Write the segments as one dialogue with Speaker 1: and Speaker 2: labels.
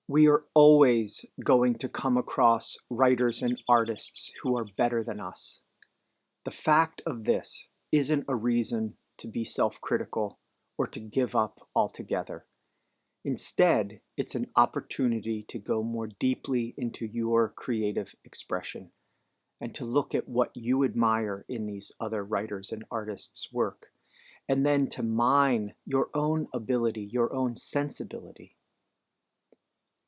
Speaker 1: We are always going to come across writers and artists who are better than us. The fact of this isn't a reason to be self-critical or to give up altogether. Instead, it's an opportunity to go more deeply into your creative expression and to look at what you admire in these other writers and artists' work, and then to mine your own ability, your own sensibility.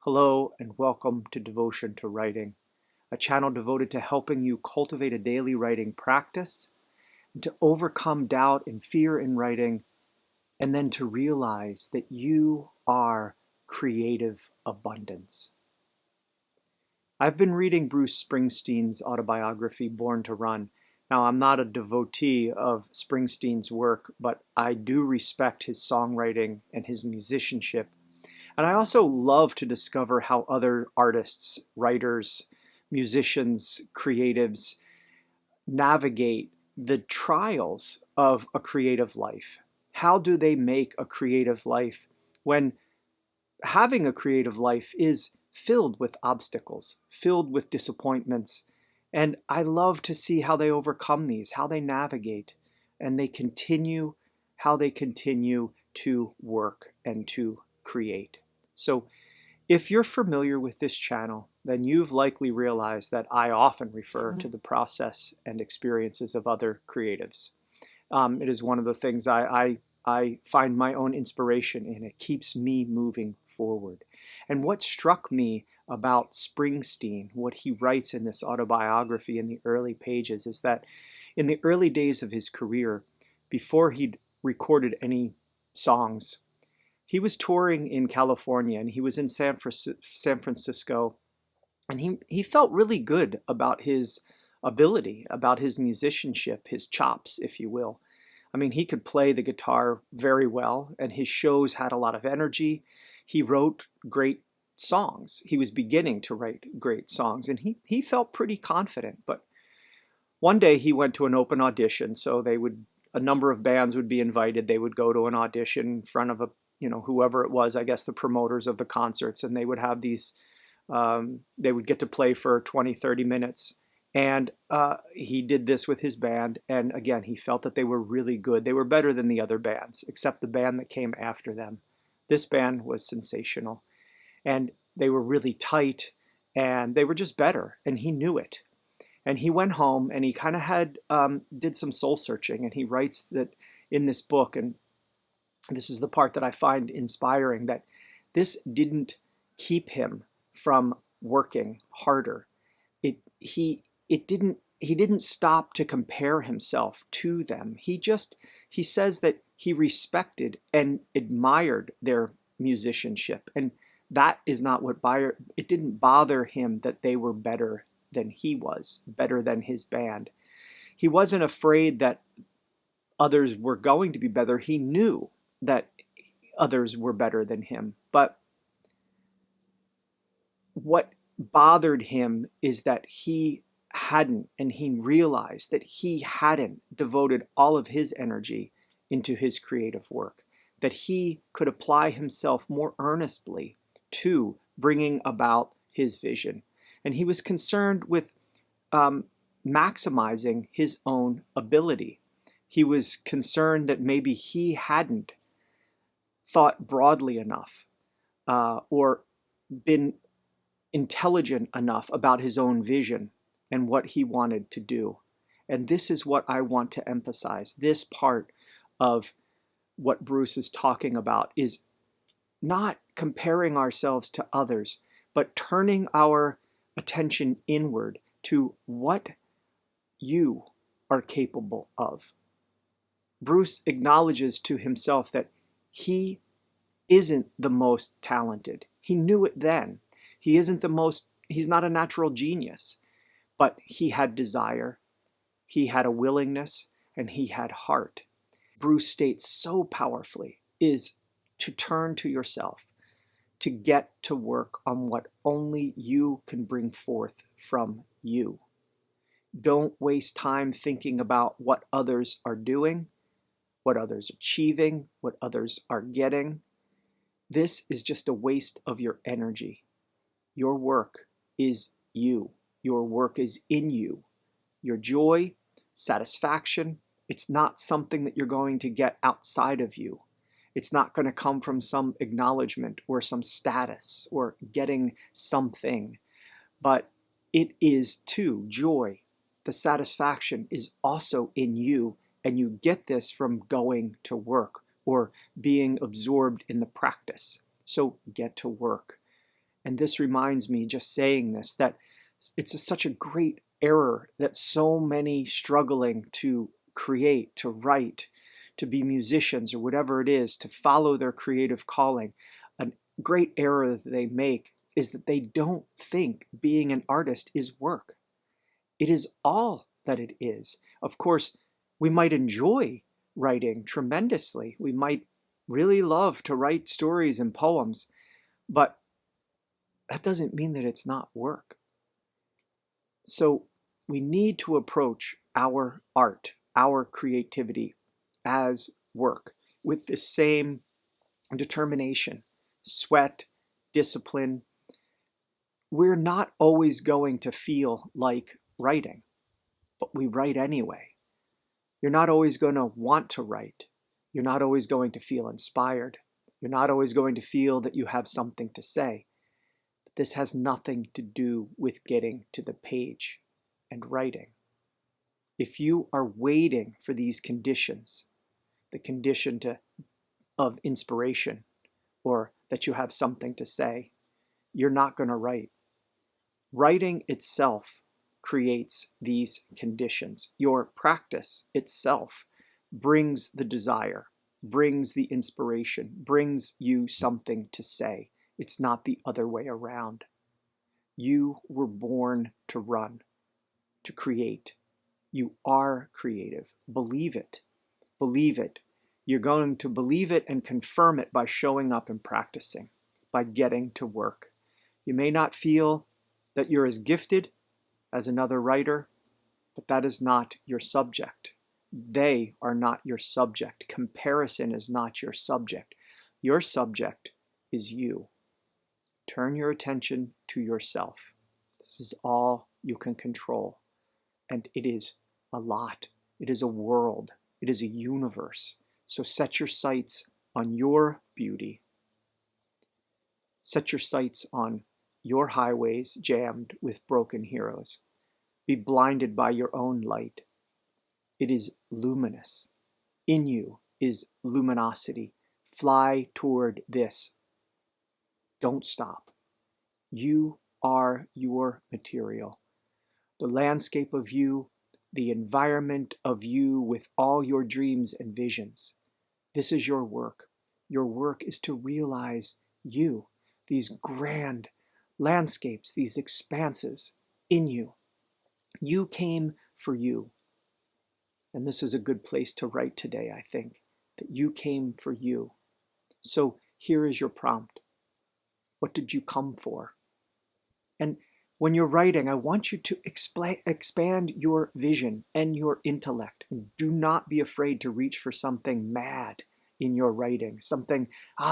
Speaker 1: Hello and welcome to Devotion to Writing, a channel devoted to helping you cultivate a daily writing practice and to overcome doubt and fear in writing, and then to realize that you are creative abundance. I've been reading Bruce Springsteen's autobiography, Born to Run. Now, I'm not a devotee of Springsteen's work, but I do respect his songwriting and his musicianship. And I also love to discover how other artists, writers, musicians, creatives navigate the trials of a creative life. How do they make a creative life when having a creative life is filled with obstacles, filled with disappointments? And I love to see how they overcome these, how they navigate, and how they continue to work and to create. So if you're familiar with this channel, then you've likely realized that I often refer to the process and experiences of other creatives. It is one of the things I find my own inspiration in. It keeps me moving forward. And what struck me about Springsteen, what he writes in this autobiography in the early pages, is that in the early days of his career, before he'd recorded any songs, he was touring in California and he was in San Francisco, and he felt really good about his ability, about his musicianship, his chops, if you will. I mean, he could play the guitar very well, and his shows had a lot of energy. He wrote great songs. He was beginning to write great songs, and he felt pretty confident. But one day he went to an open audition, so a number of bands would be invited. They would go to an audition in front of whoever it was, I guess the promoters of the concerts, and they would have these, they would get to play for 20, 30 minutes. And he did this with his band, and again, he felt that they were really good. They were better than the other bands, except the band that came after them. This band was sensational, and they were really tight, and they were just better, and he knew it. And he went home, and he kind of did some soul searching, and he writes that in this book, and this is the part that I find inspiring, that this didn't keep him from working harder. He didn't stop to compare himself to them. He says that he respected and admired their musicianship, and that is not what it didn't bother him that they were better than he was, better than his band. He wasn't afraid that others were going to be better. He knew that others were better than him. But what bothered him is that he realized that he hadn't devoted all of his energy into his creative work, that he could apply himself more earnestly to bringing about his vision. And he was concerned with maximizing his own ability. He was concerned that maybe he hadn't thought broadly enough or been intelligent enough about his own vision and what he wanted to do. And this is what I want to emphasize. This part of what Bruce is talking about is not comparing ourselves to others, but turning our attention inward to what you are capable of. Bruce acknowledges to himself that he isn't the most talented. He knew it then. He's not a natural genius, but he had desire, he had a willingness, and he had heart. Bruce states so powerfully is to turn to yourself, to get to work on what only you can bring forth from you. Don't waste time thinking about what others are doing, what others are achieving, what others are getting. This is just a waste of your energy. Your work is you. Your work is in you. Your joy, satisfaction, it's not something that you're going to get outside of you. It's not going to come from some acknowledgement or some status or getting something. But it is too joy. The satisfaction is also in you, and you get this from going to work or being absorbed in the practice. So get to work. And this reminds me, just saying this, that it's such a great error that so many struggling to create, to write, to be musicians or whatever it is, to follow their creative calling, a great error that they make is that they don't think being an artist is work. It is all that it is. Of course, we might enjoy writing tremendously. We might really love to write stories and poems, but that doesn't mean that it's not work. So we need to approach our art, our creativity as work with the same determination, sweat, discipline. We're not always going to feel like writing, but we write anyway. You're not always going to want to write. You're not always going to feel inspired. You're not always going to feel that you have something to say. But this has nothing to do with getting to the page and writing. If you are waiting for these conditions, the condition of inspiration or that you have something to say, you're not going to write. Writing itself creates these conditions. Your practice itself brings the desire, brings the inspiration, brings you something to say. It's not the other way around. You were born to run, to create. You are creative. Believe it. Believe it. You're going to believe it and confirm it by showing up and practicing, by getting to work. You may not feel that you're as gifted as another writer, but that is not your subject. They are not your subject. Comparison is not your subject. Your subject is you. Turn your attention to yourself. This is all you can control. And it is a lot. It is a world. It is a universe. So set your sights on your beauty. Set your sights on your highways jammed with broken heroes. Be blinded by your own light. It is luminous. In you is luminosity. Fly toward this. Don't stop. You are your material. The landscape of you, the environment of you with all your dreams and visions. This is your work. Your work is to realize you, these grand landscapes, these expanses in you. You came for you. And this is a good place to write today, I think, that you came for you. So here is your prompt. What did you come for? And when you're writing, I want you to expand your vision and your intellect. Do not be afraid to reach for something mad in your writing. Something,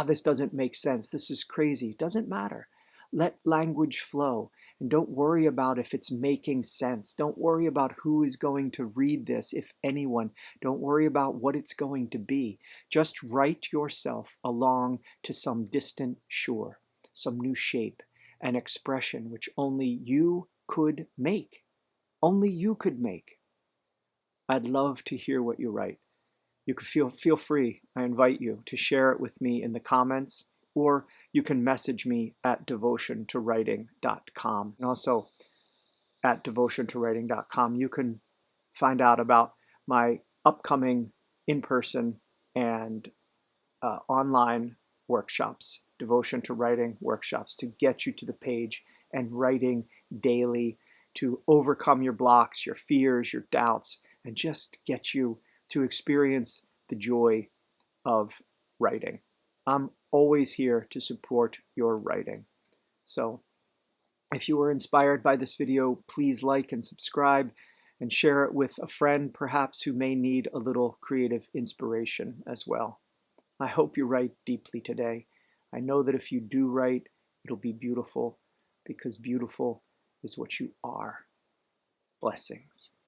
Speaker 1: this doesn't make sense. This is crazy. It doesn't matter. Let language flow. And don't worry about if it's making sense. Don't worry about who is going to read this, if anyone. Don't worry about what it's going to be. Just write yourself along to some distant shore, some new shape, an expression which only you could make. Only you could make. I'd love to hear what you write. You can feel free, I invite you to share it with me in the comments, or you can message me at devotiontowriting.com. And also at devotiontowriting.com, you can find out about my upcoming in-person and online workshops, devotion to writing workshops, to get you to the page and writing daily, to overcome your blocks, your fears, your doubts, and just get you to experience the joy of writing. I'm always here to support your writing. So if you were inspired by this video, please like and subscribe and share it with a friend perhaps who may need a little creative inspiration as well. I hope you write deeply today. I know that if you do write, it'll be beautiful because beautiful is what you are. Blessings.